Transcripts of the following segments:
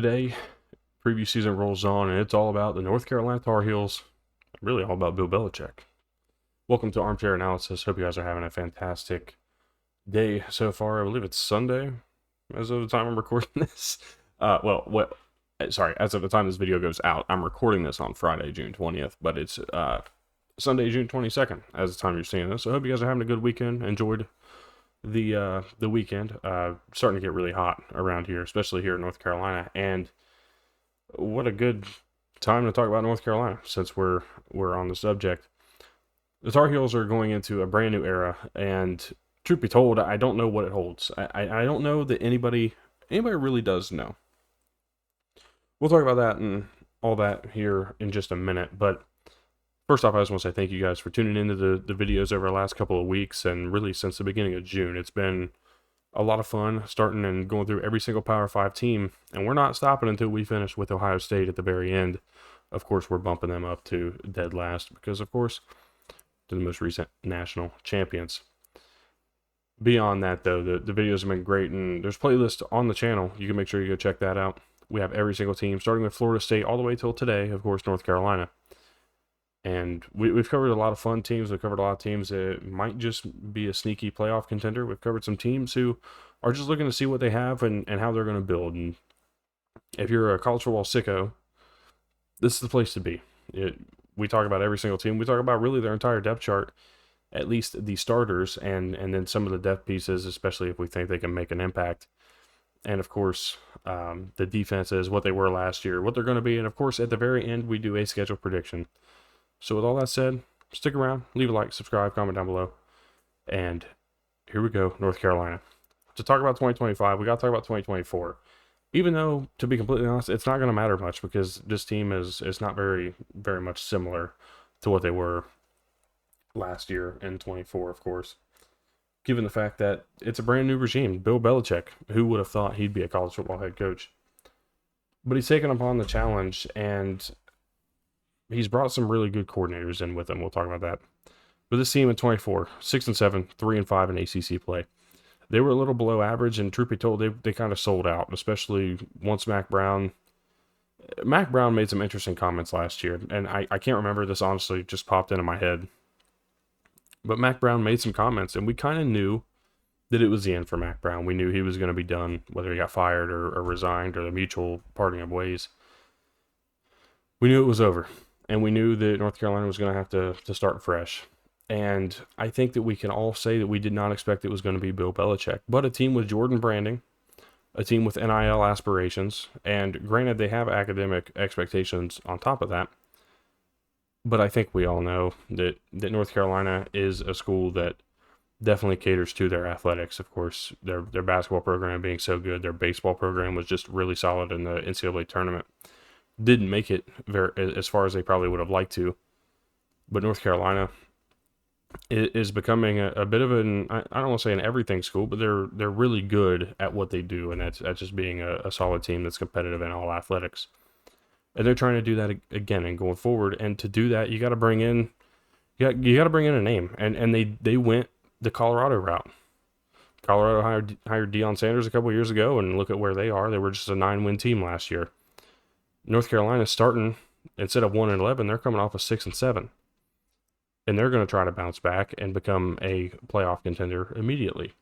Today, preview season rolls on, and it's all about the North Carolina Tar Heels, really all about Bill Belichick. Welcome to Armchair Analysis. Hope you guys are having a fantastic day so far. I believe it's Sunday as of the time I'm recording this. Sorry, as of the time this video goes out, I'm recording this on Friday, June 20th, but it's Sunday, June 22nd, as the time you're seeing this. So I hope you guys are having a good weekend. Enjoyed the weekend. Starting to get really hot around here, especially here in North Carolina, and what a good time to talk about North Carolina since we're on the subject. The Tar Heels are going into a brand new era, and truth be told, I don't know what it holds. I don't know that anybody really does know. We'll talk about that and all that here in just a minute, but first off, I just want to say thank you guys for tuning into the videos over the last couple of weeks, and really since the beginning of June. It's been a lot of fun starting and going through every single Power 5 team, and we're not stopping until we finish with Ohio State at the very end. Of course, we're bumping them up to dead last because, of course, they're the most recent national champions. Beyond that, though, the videos have been great, and there's playlists on the channel. You can make sure you go check that out. We have every single team, starting with Florida State all the way till today, of course, North Carolina. And we've covered a lot of fun teams. We've covered a lot of teams that might just be a sneaky playoff contender. We've covered some teams who are just looking to see what they have and how they're going to build. And if you're a college football sicko, this is the place to be. We talk about every single team. We talk about really their entire depth chart, at least the starters, and then some of the depth pieces, especially if we think they can make an impact. And, of course, the defenses, what they were last year, what they're going to be. And, of course, at the very end, we do a schedule prediction. So with all that said, stick around, leave a like, subscribe, comment down below, and here we go, North Carolina. To talk about 2025, we got to talk about 2024. Even though, to be completely honest, it's not going to matter much because this team is not very much similar to what they were last year in 24, of course. Given the fact that it's a brand new regime, Bill Belichick, who would have thought he'd be a college football head coach? But he's taken upon the challenge, and he's brought some really good coordinators in with him. We'll talk about that. But this team at 24, 6-7, 3-5 in ACC play. They were a little below average, and truth be told, they kind of sold out, especially once Mack Brown made some interesting comments last year, and I can't remember, this honestly just popped into my head. But Mack Brown made some comments, and we kind of knew that it was the end for Mack Brown. We knew he was going to be done, whether he got fired or resigned or the mutual parting of ways. We knew it was over. And we knew that North Carolina was going to have to start fresh. And I think that we can all say that we did not expect it was going to be Bill Belichick. But a team with Jordan branding, a team with NIL aspirations, and granted they have academic expectations on top of that. But I think we all know that North Carolina is a school that definitely caters to their athletics. Of course, their basketball program being so good, their baseball program was just really solid in the NCAA tournament. Didn't make it very as far as they probably would have liked to, but North Carolina is becoming a bit of an, I don't want to say an everything school, but they're really good at what they do, and that's just being a solid team that's competitive in all athletics. And they're trying to do that again and going forward. And to do that, you got to bring in a name, and they went the Colorado route. Colorado hired Deion Sanders a couple years ago, and look at where they are. They were just a 9-win team last year. North Carolina starting, instead of 1-11, they're coming off a 6-7. And they're going to try to bounce back and become a playoff contender immediately.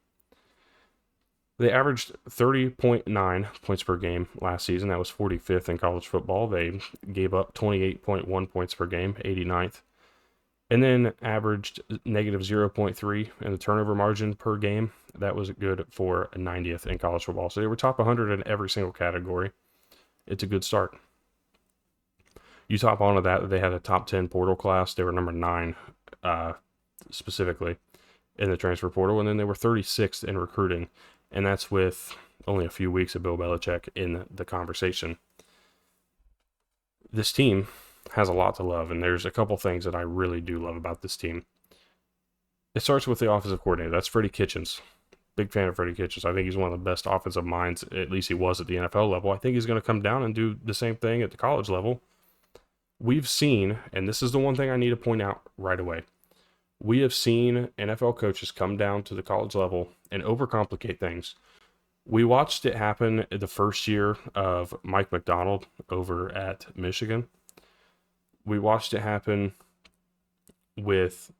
They averaged 30.9 points per game last season. That was 45th in college football. They gave up 28.1 points per game, 89th. And then averaged negative 0.3 in the turnover margin per game. That was good for 90th in college football. So they were top 100 in every single category. It's a good start. You top onto that, they had a top 10 portal class. They were number 9 specifically in the transfer portal, and then they were 36th in recruiting, and that's with only a few weeks of Bill Belichick in the conversation. This team has a lot to love, and there's a couple things that I really do love about this team. It starts with the offensive coordinator. That's Freddie Kitchens. Big fan of Freddie Kitchens. I think he's one of the best offensive minds, at least he was at the NFL level. I think he's going to come down and do the same thing at the college level. We've seen, and this is the one thing I need to point out right away, we have seen NFL coaches come down to the college level and overcomplicate things We watched it happen the first year of Mike McDonald over at Michigan. We watched it happen with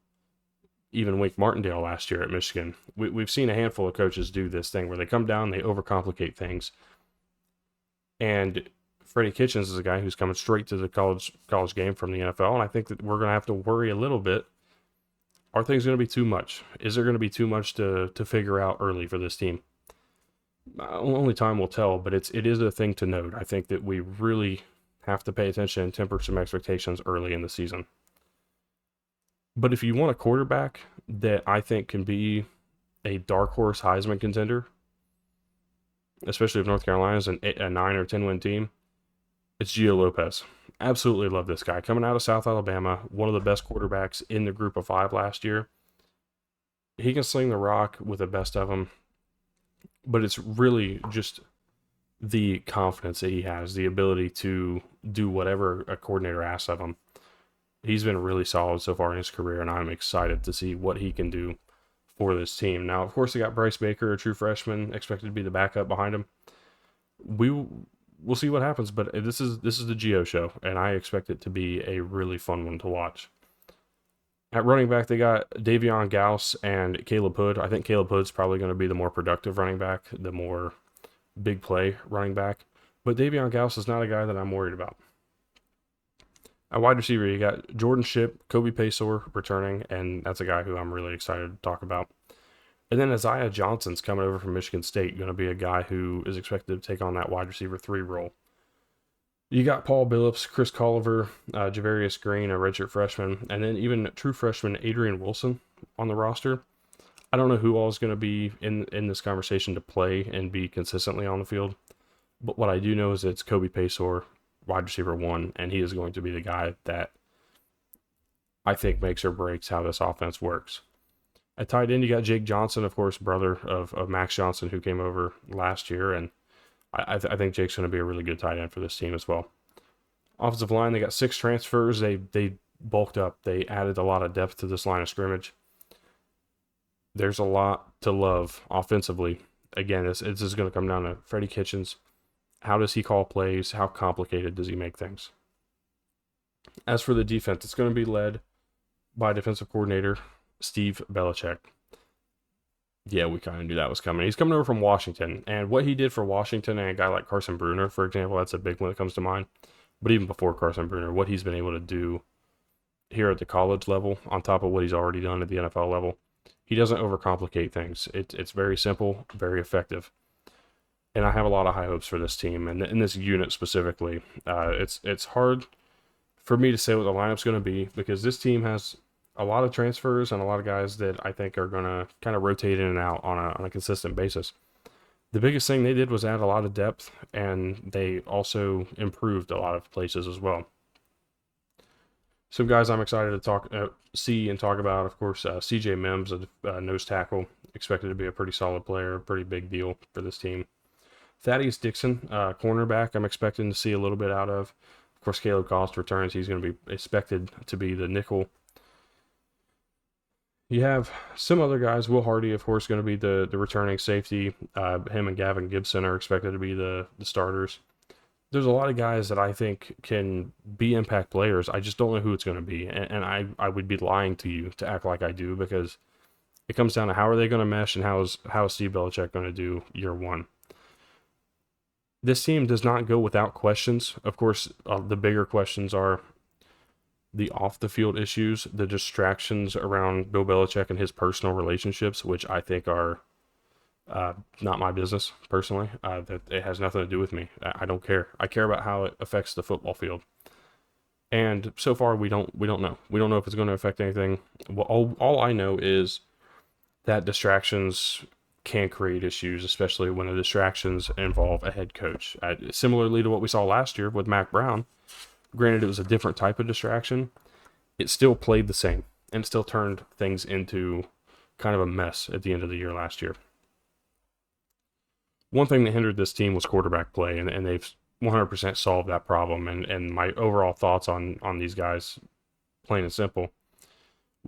even Wink Martindale last year at Michigan. We've seen a handful of coaches do this thing where they come down, they overcomplicate things. And Freddie Kitchens is a guy who's coming straight to the college game from the NFL, and I think that we're going to have to worry a little bit. Are things going to be too much? Is there going to be too much to figure out early for this team? Only time will tell, but it is a thing to note. I think that we really have to pay attention and temper some expectations early in the season. But if you want a quarterback that I think can be a dark horse Heisman contender, especially if North Carolina's a 9 or 10 win team, it's Gio Lopez. Absolutely love this guy. Coming out of South Alabama, one of the best quarterbacks in the group of 5 last year. He can sling the rock with the best of them, but it's really just the confidence that he has, the ability to do whatever a coordinator asks of him. He's been really solid so far in his career, and I'm excited to see what he can do for this team. Now, of course, they got Bryce Baker, a true freshman, expected to be the backup behind him. We'll see what happens, but this is the Geo show, and I expect it to be a really fun one to watch. At running back, they got Davion Gauss and Caleb Hood. I think Caleb Hood's probably going to be the more productive running back, the more big play running back. But Davion Gauss is not a guy that I'm worried about. At wide receiver, you got Jordan Shipp, Kobe Paysour returning, and that's a guy who I'm really excited to talk about. And then Isaiah Johnson's coming over from Michigan State, going to be a guy who is expected to take on that wide receiver 3 role. You got Paul Billups, Chris Colliver, Javarius Green, a redshirt freshman, and then even true freshman Adrian Wilson on the roster. I don't know who all is going to be in this conversation to play and be consistently on the field, but what I do know is it's Kobe Paysour, wide receiver 1, and he is going to be the guy that I think makes or breaks how this offense works. At tight end, you got Jake Johnson, of course, brother of Max Johnson, who came over last year, and I think Jake's going to be a really good tight end for this team as well. Offensive line, they got 6 transfers. They bulked up. They added a lot of depth to this line of scrimmage. There's a lot to love offensively. Again, this is going to come down to Freddie Kitchens. How does he call plays? How complicated does he make things? As for the defense, it's going to be led by defensive coordinator Steve Belichick. Yeah, we kind of knew that was coming. He's coming over from Washington, and what he did for Washington and a guy like Carson Bruner, for example, that's a big one that comes to mind. But even before Carson Bruner, what he's been able to do here at the college level, on top of what he's already done at the NFL level, he doesn't overcomplicate things. It's very simple, very effective. And I have a lot of high hopes for this team, and in this unit specifically. It's hard for me to say what the lineup's going to be, because this team has a lot of transfers and a lot of guys that I think are going to kind of rotate in and out on a consistent basis. The biggest thing they did was add a lot of depth, and they also improved a lot of places as well. Some guys I'm excited to see and talk about, of course, C.J. Mims, a nose tackle, expected to be a pretty solid player, a pretty big deal for this team. Thaddeus Dixon, cornerback, I'm expecting to see a little bit out of. Of course, Caleb Cost returns. He's going to be expected to be the nickel. You have some other guys. Will Hardy, of course, going to be the returning safety. Him and Gavin Gibson are expected to be the starters. There's a lot of guys that I think can be impact players. I just don't know who it's going to be. And I would be lying to you to act like I do, because it comes down to how are they going to mesh, and how is Steve Belichick going to do year one. This team does not go without questions. Of course, the bigger questions are the off-the-field issues, the distractions around Bill Belichick and his personal relationships, which I think are not my business, personally. That it has nothing to do with me. I don't care. I care about how it affects the football field. And so far, we don't know. We don't know if it's going to affect anything. Well, all I know is that distractions can create issues, especially when the distractions involve a head coach. Similarly to what we saw last year with Mac Brown, granted it was a different type of distraction, it still played the same, and it still turned things into kind of a mess at the end of the year last year. One thing that hindered this team was quarterback play, and they've 100% solved that problem. And my overall thoughts on these guys, plain and simple,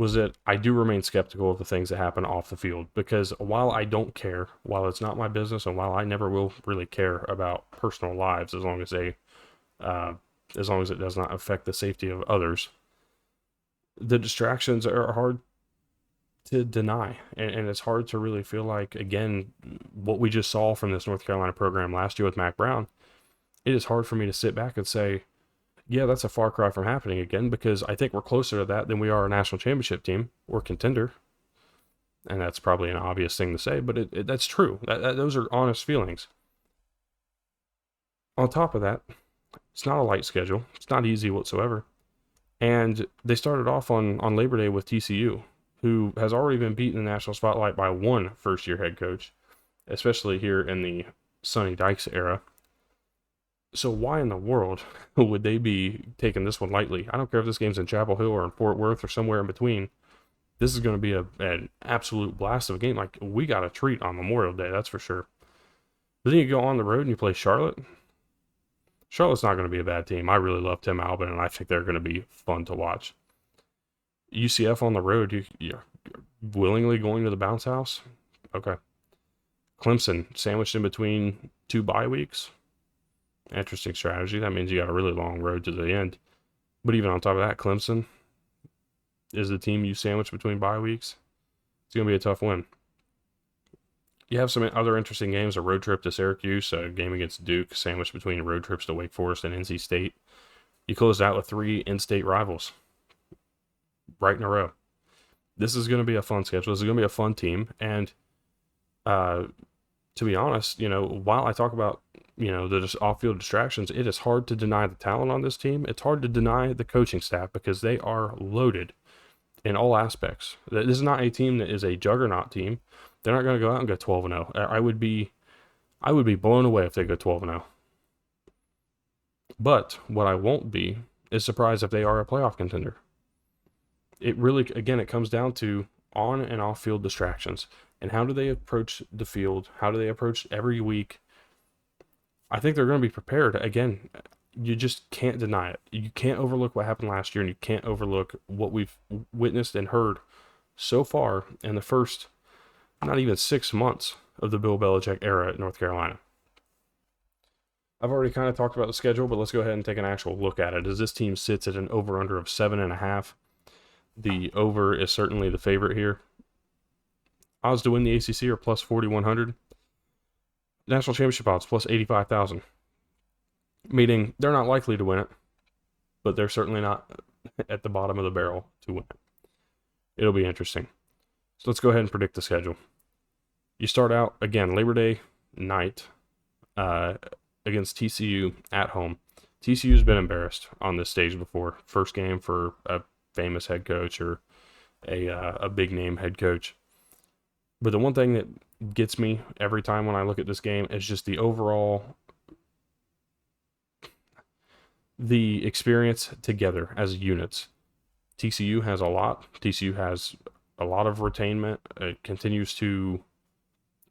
was that I do remain skeptical of the things that happen off the field, because while I don't care, while it's not my business, and while I never will really care about personal lives as long as uh, it does not affect the safety of others, the distractions are hard to deny, and it's hard to really feel like, again, what we just saw from this North Carolina program last year with Mac Brown. It is hard for me to sit back and say, yeah, that's a far cry from happening again, because I think we're closer to that than we are a national championship team or contender. And that's probably an obvious thing to say, but that's true. Those are honest feelings. On top of that, it's not a light schedule. It's not easy whatsoever. And they started off on Labor Day with TCU, who has already been beaten in the national spotlight by one first-year head coach, especially here in the Sonny Dykes era. So why in the world would they be taking this one lightly? I don't care if this game's in Chapel Hill or in Fort Worth or somewhere in between. This is going to be an absolute blast of a game. Like, we got a treat on Memorial Day, that's for sure. But then you go on the road and you play Charlotte. Charlotte's not going to be a bad team. I really love Tim Albin, and I think they're going to be fun to watch. UCF on the road, you're willingly going to the bounce house? Okay. Clemson, sandwiched in between 2 bye weeks. Interesting strategy. That means you got a really long road to the end. But even on top of that, Clemson is the team you sandwich between bye weeks. It's going to be a tough win. You have some other interesting games. A road trip to Syracuse, a game against Duke, sandwiched between road trips to Wake Forest and NC State. You closed out with 3 in-state rivals right in a row. This is going to be a fun schedule. This is going to be a fun team. And to be honest, while I talk about, the off-field distractions, it is hard to deny the talent on this team. It's hard to deny the coaching staff, because they are loaded in all aspects. This is not a team that is a juggernaut team. They're not going to go out and go 12-0. I would be blown away if they go 12-0. But what I won't be is surprised if they are a playoff contender. It really, again, it comes down to on and off-field distractions. And how do they approach the field? How do they approach every week? I think they're going to be prepared. Again, you just can't deny it. You can't overlook what happened last year, and you can't overlook what we've witnessed and heard so far in the first, not even 6 months of the Bill Belichick era at North Carolina. I've already kind of talked about the schedule, but let's go ahead and take an actual look at it. As this team sits at an over-under of 7.5, the over is certainly the favorite here. Odds to win the ACC are plus 4,100. National championship odds plus 85,000. Meaning they're not likely to win it, but they're certainly not at the bottom of the barrel to win it. It'll be interesting. So let's go ahead and predict the schedule. You start out, again, Labor Day night against TCU at home. TCU's been embarrassed on this stage before. First game for a famous head coach or a big-name head coach. But the one thing that gets me every time when I look at this game is just the overall, the experience together as units. TCU has a lot. TCU has a lot of retainment. It continues to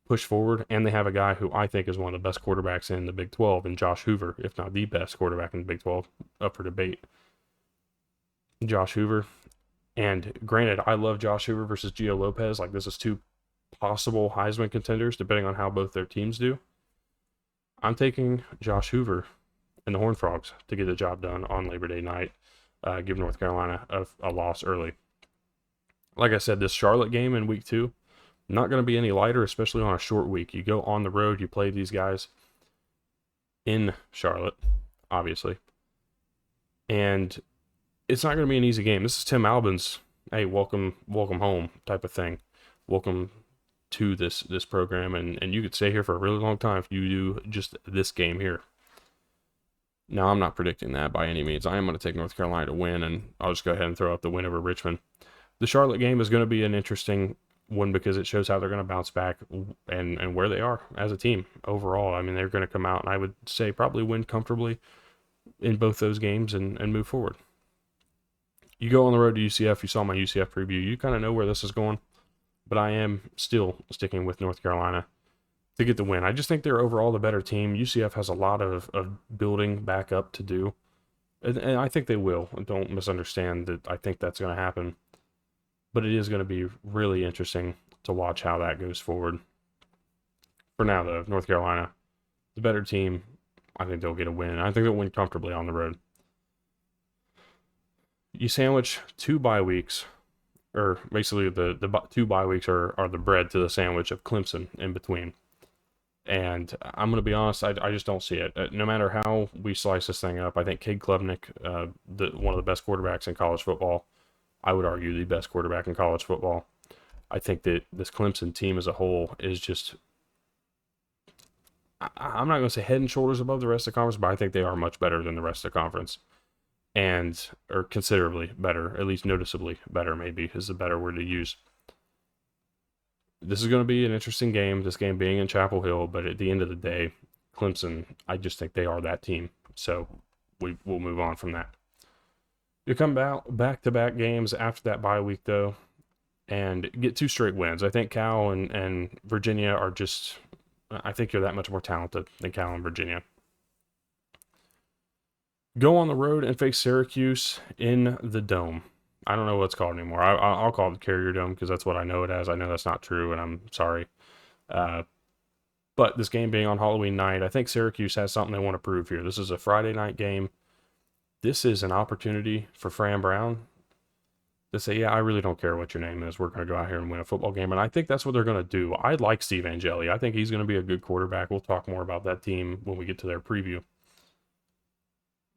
push forward, and they have a guy who I think is one of the best quarterbacks in the Big 12, and Josh Hoover, if not the best quarterback in the Big 12, up for debate. Josh Hoover. And granted, I love Josh Hoover versus Gio Lopez. Like, this is 2 possible Heisman contenders, depending on how both their teams do. I'm taking Josh Hoover and the Horned Frogs to get the job done on Labor Day night, give North Carolina a loss early. Like I said, this Charlotte game in week 2, not going to be any lighter, especially on a short week. You go on the road, you play these guys in Charlotte, obviously. And it's not going to be an easy game. This is Tim Albin's, hey, welcome home type of thing. Welcome to this program, and you could stay here for a really long time if you do just this game here. Now, I'm not predicting that by any means. I am going to take North Carolina to win, and I'll just go ahead and throw up the win over Richmond. The Charlotte game is going to be an interesting one because it shows how they're going to bounce back and where they are as a team overall. I mean, they're going to come out, and I would say probably win comfortably in both those games and move forward. You go on the road to UCF. You saw my UCF preview. You kind of know where this is going. But I am still sticking with North Carolina to get the win. I just think they're overall the better team. UCF has a lot of building back up to do. And I think they will. Don't misunderstand that I think that's going to happen. But it is going to be really interesting to watch how that goes forward. For now, though, North Carolina, the better team. I think they'll get a win. I think they'll win comfortably on the road. You sandwich 2 bye weeks, or basically the 2 bye weeks are the bread to the sandwich of Clemson in between. And I'm going to be honest, I just don't see it. No matter how we slice this thing up, I think Cade Klubnik, one of the best quarterbacks in college football, I would argue the best quarterback in college football. I think that this Clemson team as a whole is just, I'm not going to say head and shoulders above the rest of the conference, but I think they are much better than the rest of the conference. Or considerably better, at least noticeably better, maybe is a better word to use. This is going to be an interesting game, this game being in Chapel Hill, but at the end of the day, Clemson, I just think they are that team. So we'll move on from that. You come back-to-back games after that bye week, though, and get 2 straight wins. I think Cal and Virginia are just, I think you're that much more talented than Cal and Virginia. Go on the road and face Syracuse in the Dome. I don't know what it's called anymore. I'll call it the Carrier Dome because that's what I know it as. I know that's not true, and I'm sorry. But this game being on Halloween night, I think Syracuse has something they want to prove here. This is a Friday night game. This is an opportunity for Fran Brown to say, yeah, I really don't care what your name is. We're going to go out here and win a football game. And I think that's what they're going to do. I like Steve Angeli. I think he's going to be a good quarterback. We'll talk more about that team when we get to their preview.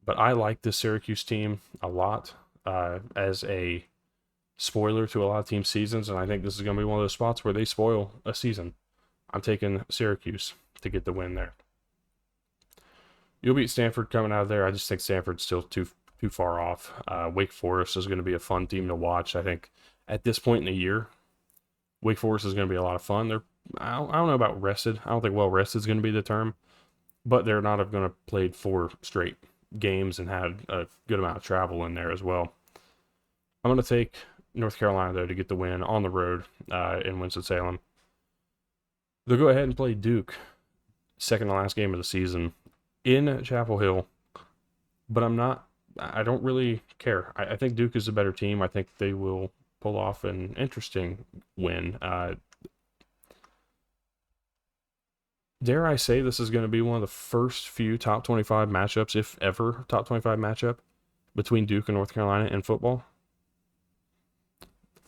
But I like this Syracuse team a lot as a spoiler to a lot of team seasons, and I think this is going to be one of those spots where they spoil a season. I'm taking Syracuse to get the win there. You'll beat Stanford coming out of there. I just think Stanford's still too far off. Wake Forest is going to be a fun team to watch. I think at this point in the year, Wake Forest is going to be a lot of fun. I don't know about rested. I don't think well rested is going to be the term, but they're not going to played 4 straight games and had a good amount of travel in there as well. I'm going to take North Carolina, though, to get the win on the road in Winston-Salem. They'll go ahead and play Duke, second to last game of the season, in Chapel Hill. But I don't really care. I think Duke is a better team. I think they will pull off an interesting win. Dare I say this is going to be one of the first few top 25 matchups, if ever top 25 matchup, between Duke and North Carolina in football?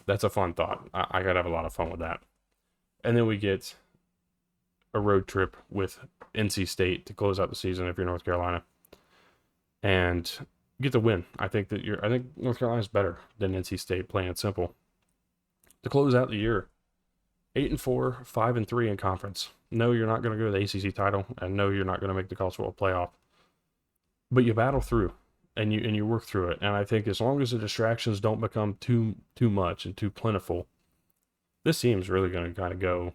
That's a fun thought. I got to have a lot of fun with that. And then we get a road trip with NC State to close out the season if you're North Carolina. And get the win. I think North Carolina's better than NC State, plain and simple. To close out the year, 8-4, 5-3 in conference. No, you're not going to go to the ACC title, and no, you're not going to make the college football playoff. But you battle through, and you work through it. And I think as long as the distractions don't become too much and too plentiful, this team's really going to kind of go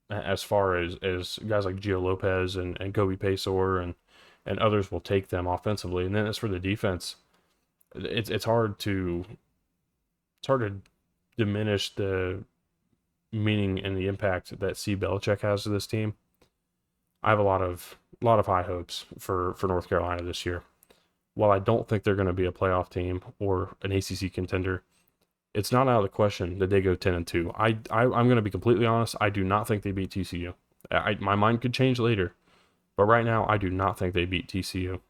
as far as guys like Gio Lopez and Kobe Paysour and others will take them offensively. And then as for the defense, it's hard to diminish the meaning and the impact that C. Belichick has to this team. I have a lot of high hopes for North Carolina this year. While I don't think they're going to be a playoff team or an ACC contender, it's not out of the question that they go 10-2. I'm going to be completely honest. I do not think they beat TCU. My mind could change later, but right now I do not think they beat TCU.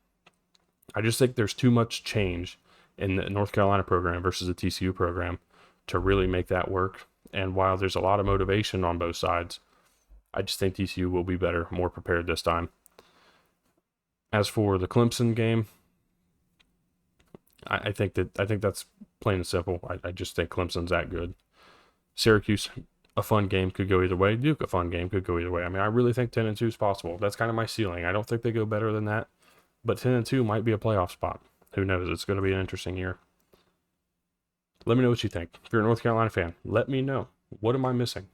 I just think there's too much change in the North Carolina program versus the TCU program to really make that work. And while there's a lot of motivation on both sides, I just think TCU will be better, more prepared this time. As for the Clemson game, I think that's plain and simple. I just think Clemson's that good. Syracuse, a fun game, could go either way. Duke, a fun game, could go either way. I mean, I really think 10-2 is possible. That's kind of my ceiling. I don't think they go better than that, but 10-2 might be a playoff spot. Who knows? It's going to be an interesting year. Let me know what you think. If you're a North Carolina fan, let me know. What am I missing?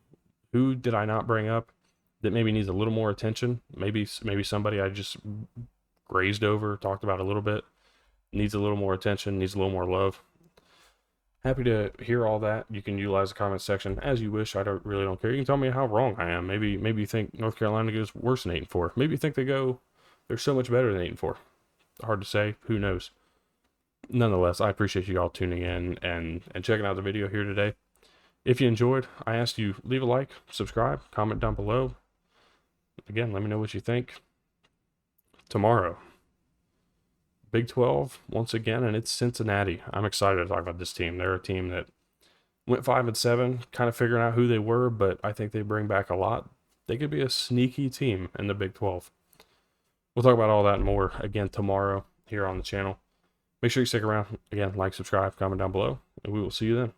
Who did I not bring up that maybe needs a little more attention? Maybe somebody I just grazed over, talked about a little bit, needs a little more attention, needs a little more love. Happy to hear all that. You can utilize the comment section as you wish. I really don't care. You can tell me how wrong I am. Maybe you think North Carolina goes worse than 8-4. Maybe you think they're so much better than 8-4. Hard to say. Who knows? Nonetheless, I appreciate you all tuning in and checking out the video here today. If you enjoyed, I ask you leave a like, subscribe, comment down below. Again, let me know what you think. Tomorrow, Big 12 once again, and it's Cincinnati. I'm excited to talk about this team. They're a team that went 5-7, kind of figuring out who they were, but I think they bring back a lot. They could be a sneaky team in the Big 12. We'll talk about all that and more again tomorrow here on the channel. Make sure you stick around. Again, like, subscribe, comment down below, and we will see you then.